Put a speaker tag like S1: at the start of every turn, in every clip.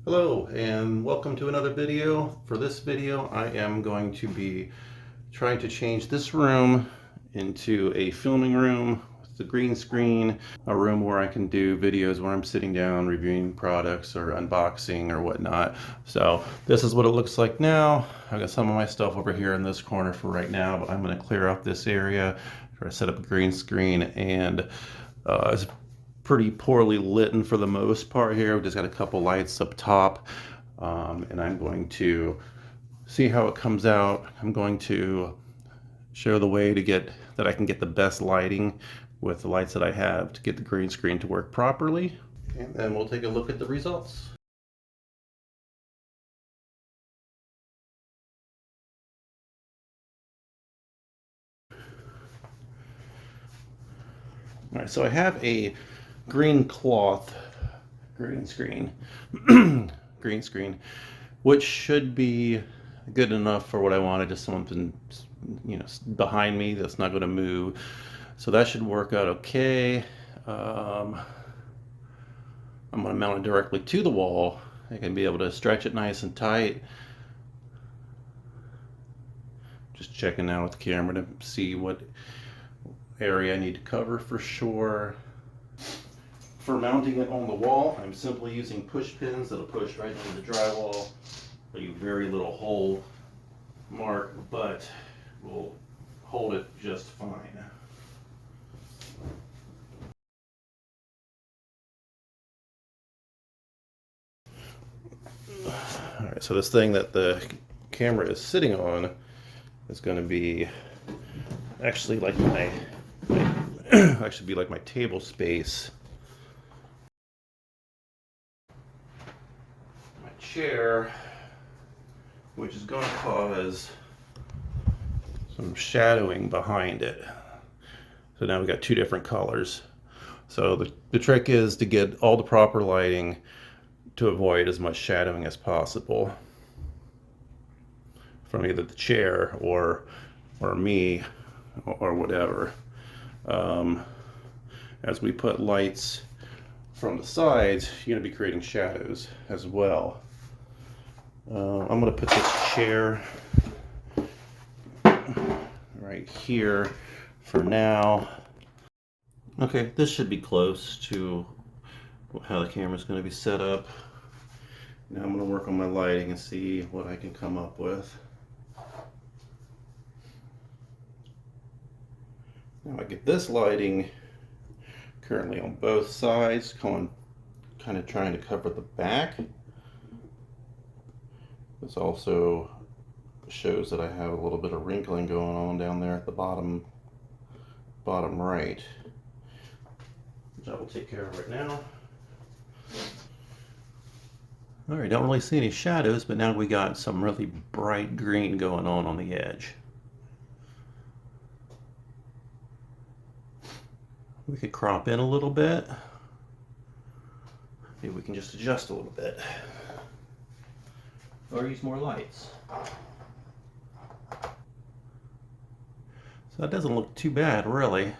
S1: Hello and welcome to another video. For this video I am going to be trying to change this room into a filming room with the green screen, a room where I can do videos where I'm sitting down reviewing products or unboxing or whatnot. So this is what it looks like now. I've got some of my stuff over here in this corner for right now, but I'm going to clear out this area, try to set up a green screen, and it's pretty poorly lit for the most part here. We've just got a couple lights up top, and I'm going to see how it comes out. I'm going to show the way to get that I can get the best lighting with the lights that I have to get the green screen to work properly, and then we'll take a look at the results. All right, so I have a green cloth green screen green screen, which should be good enough for what I wanted. Just something, behind me that's not going to move, so that should work out okay. I'm going to mount it directly to the wall. I can be able to stretch it nice and tight. Just checking now with the camera to see what area I need to cover for sure. For mounting it on the wall, I'm simply using push pins that'll push right into the drywall. A very little hole mark, but will hold it just fine. Alright, so this thing that the camera is sitting on is going to be actually like my actually be like my table space. My chair, which is going to cause some shadowing behind it. So now we've got two different colors. So the trick is to get all the proper lighting to avoid as much shadowing as possible from either the chair or me or whatever. As we put lights from the sides, you're going to be creating shadows as well. I'm going to put this chair right here for now. Okay, this should be close to how the camera's going to be set up. Now I'm going to work on my lighting and see what I can come up with. Now I get this lighting currently on both sides, kind of trying to cover the back. This also shows that I have a little bit of wrinkling going on down there at the bottom right, which I will take care of right now. Alright, don't really see any shadows, but now we got some really bright green going on the edge. We could crop in a little bit. Maybe we can just adjust a little bit. Or use more lights. So that doesn't look too bad, really.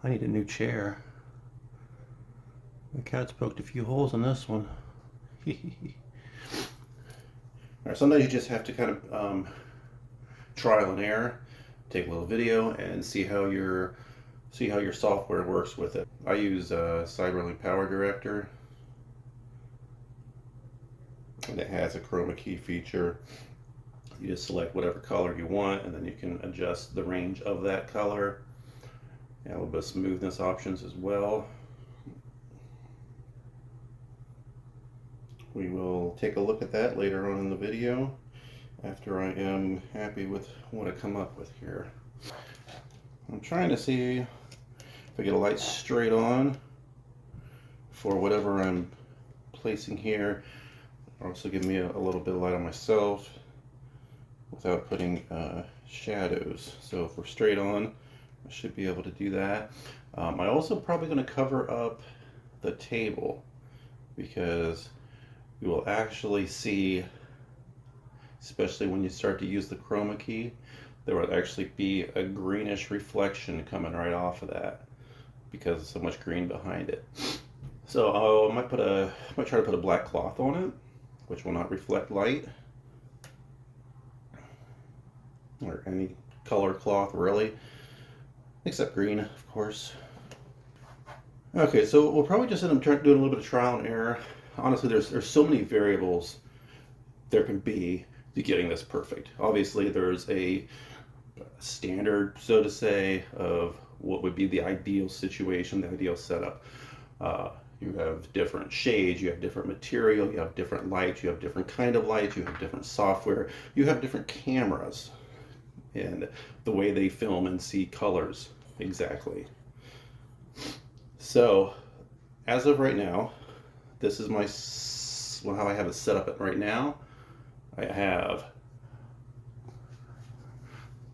S1: I need a new chair. The cat's poked a few holes in this one. Alright, sometimes you just have to kind of trial and error, take a little video, and see how your software works with it. I use Cyberlink Power Director, and it has a chroma key feature. You just select whatever color you want, and then you can adjust the range of that color. And a little bit of smoothness options as well. We will take a look at that later on in the video after I am happy with what I come up with here. I'm trying to see if I get a light straight on for whatever I'm placing here. Also give me a little bit of light on myself without putting shadows. So if we're straight on, I should be able to do that. I'm also probably going to cover up the table because you will actually see, especially when you start to use the chroma key, there would actually be a greenish reflection coming right off of that because of so much green behind it. So I might try to put a black cloth on it, which will not reflect light, or any color cloth really, except green, of course. Okay, so we'll probably just end up doing a little bit of trial and error. Honestly, there's so many variables there can be to getting this perfect. Obviously, there's a standard, so to say, of what would be the ideal situation, the ideal setup. You have different shades, you have different material, you have different lights, you have different kind of lights, you have different software, you have different cameras, and the way they film and see colors exactly. So, as of right now, this is how I have it set up right now. I have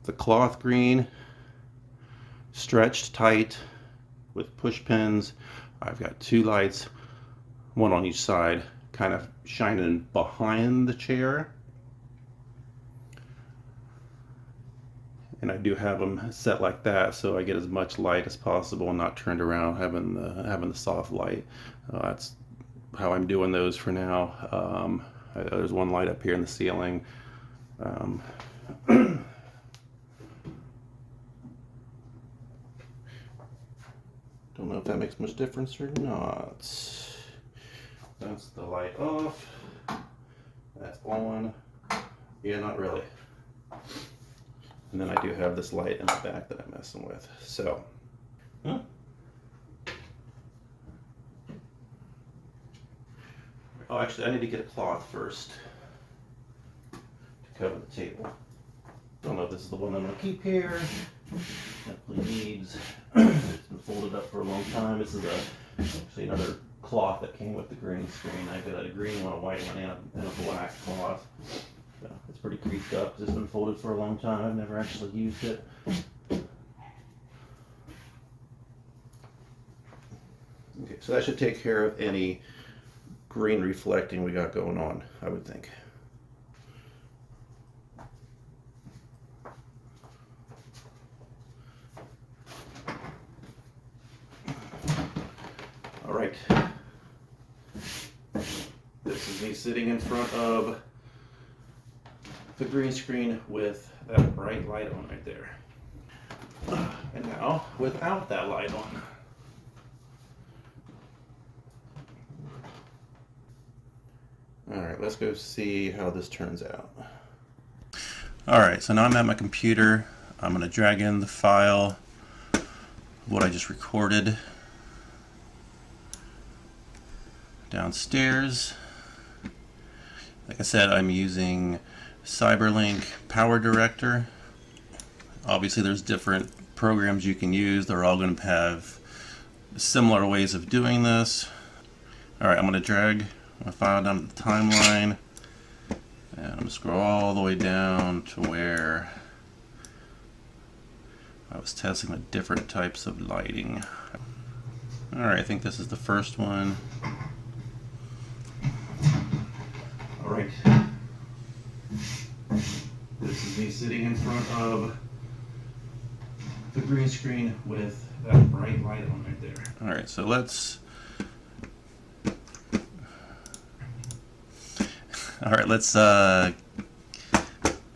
S1: the cloth green stretched tight with push pins. I've got two lights, one on each side, kind of shining behind the chair. And I do have them set like that so I get as much light as possible and not turned around having the soft light. That's how I'm doing those for now. There's one light up here in the ceiling. Don't know if that makes much difference or not. That's the light off. That's on. Yeah, not really. And then I do have this light in the back that I'm messing with. So, oh, actually, I need to get a cloth first to cover the table. Don't know if this is the one I'm going to keep here. Definitely needs. It's been folded up for a long time. This is actually another cloth that came with the green screen. I got a green one, a white one, and a black cloth. So it's pretty creased up. It's been folded for a long time. I've never actually used it. Okay, so that should take care of any green reflecting we got going on, I would think. All right. This is me sitting in front of the green screen with that bright light on right there. And now without that light on. Alright, let's go see how this turns out. Alright, so now I'm at my computer. I'm going to drag in the file of what I just recorded downstairs. Like I said, I'm using Cyberlink Power Director. Obviously there's different programs you can use. They're all going to have similar ways of doing this. Alright, I'm going to drag my file down to the timeline, and I'm going to scroll all the way down to where I was testing the different types of lighting. Alright, I think this is the first one. Alright, this is me sitting in front of the green screen with that bright light on right there. Alright, so let's we're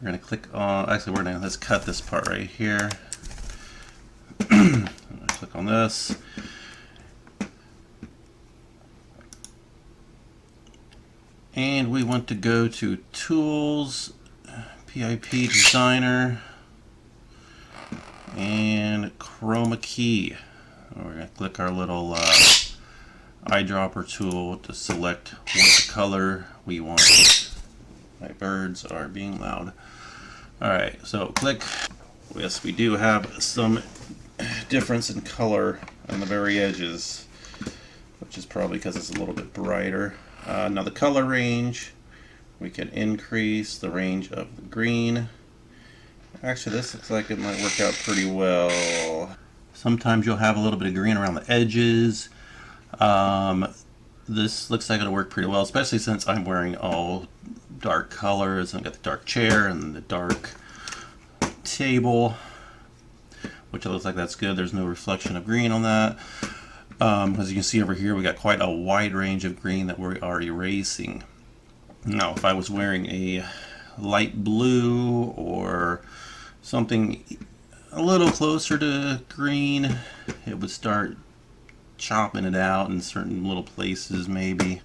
S1: gonna click on, actually let's cut this part right here. I'm gonna click on this. And we want to go to Tools, PIP Designer, and Chroma Key. We're going to click our little eyedropper tool to select what color we want. My birds are being loud. Alright, so click. Yes, we do have some difference in color on the very edges, which is probably because it's a little bit brighter. Now the color range, we can increase the range of the green. Actually, this looks like it might work out pretty well. Sometimes you'll have a little bit of green around the edges. This looks like it'll work pretty well, especially since I'm wearing all dark colors. I've got the dark chair and the dark table, which it looks like that's good. There's no reflection of green on that. As you can see over here, we got quite a wide range of green that we are erasing. Now, if I was wearing a light blue or something a little closer to green, it would start chopping it out in certain little places maybe.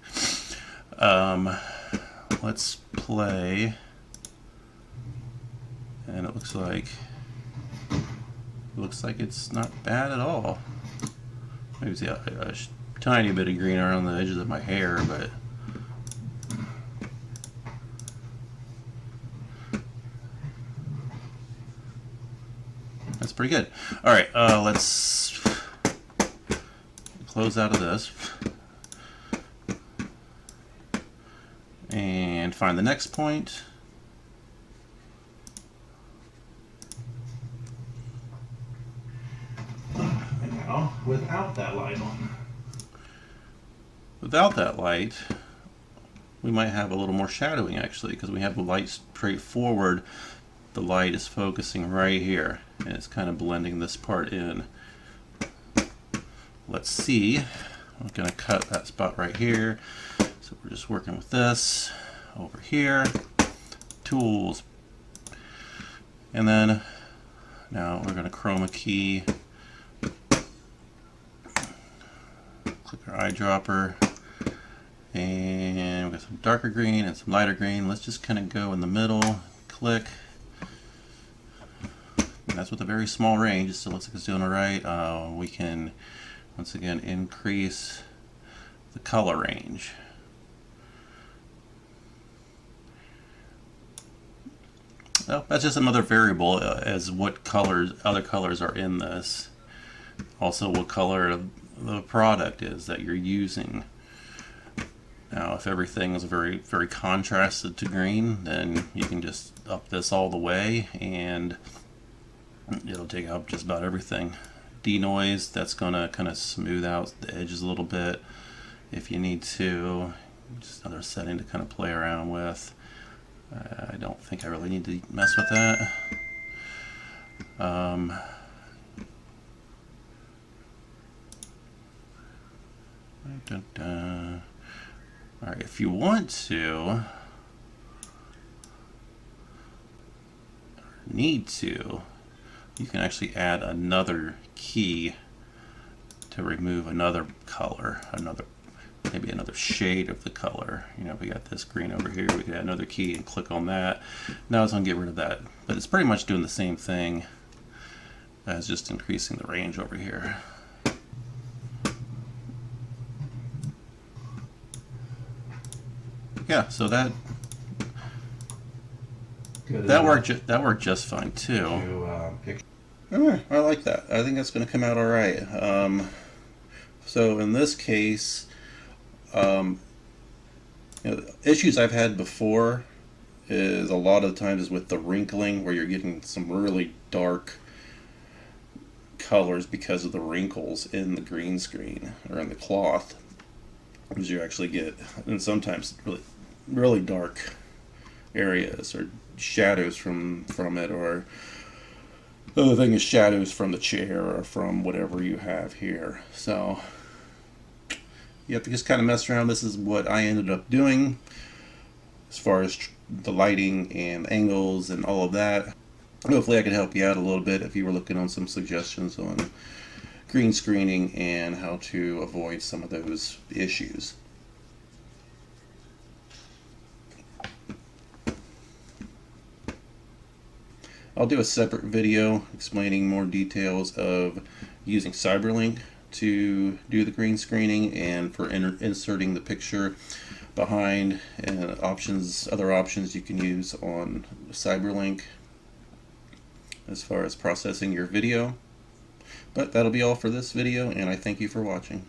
S1: Let's play, and it looks like it's not bad at all. Maybe see a tiny bit of green around the edges of my hair, but that's pretty good. All right, let's close out of this and find the next point. And now, without that light on. Without that light, we might have a little more shadowing actually, because we have the light straight forward. The light is focusing right here, and it's kind of blending this part in. Let's see. I'm going to cut that spot right here. So we're just working with this over here. Tools. And then now we're going to chroma key. Click our eyedropper. And we've got some darker green and some lighter green. Let's just kind of go in the middle. Click. And that's with a very small range. It still looks like it's doing all right. We can once again increase the color range. Well, that's just another variable as what colors, other colors are in this. Also what color the product is that you're using. Now if everything is very contrasted to green, then you can just up this all the way and it'll take out just about everything. Denoise, that's gonna kind of smooth out the edges a little bit if you need to. Just another setting to kind of play around with. I don't think I really need to mess with that. Alright, if you want to, or need to, you can actually add another key to remove another color, maybe another shade of the color. You know, we got this green over here, we can add another key and click on that. Now it's going to get rid of that, but it's pretty much doing the same thing as just increasing the range over here. Yeah, so that worked just fine too. I like that. I think that's going to come out all right. So in this case, issues I've had before is a lot of times with the wrinkling, where you're getting some really dark colors because of the wrinkles in the green screen or in the cloth, because you actually get, and sometimes really dark areas or shadows from it, or the other thing is shadows from the chair or from whatever you have here. So you have to just kind of mess around. This is what I ended up doing as far as the lighting and angles and all of that. Hopefully I could help you out a little bit if you were looking on some suggestions on green screening and how to avoid some of those issues. I'll do a separate video explaining more details of using Cyberlink to do the green screening and for inserting the picture behind, and other options you can use on Cyberlink as far as processing your video. But that'll be all for this video, and I thank you for watching.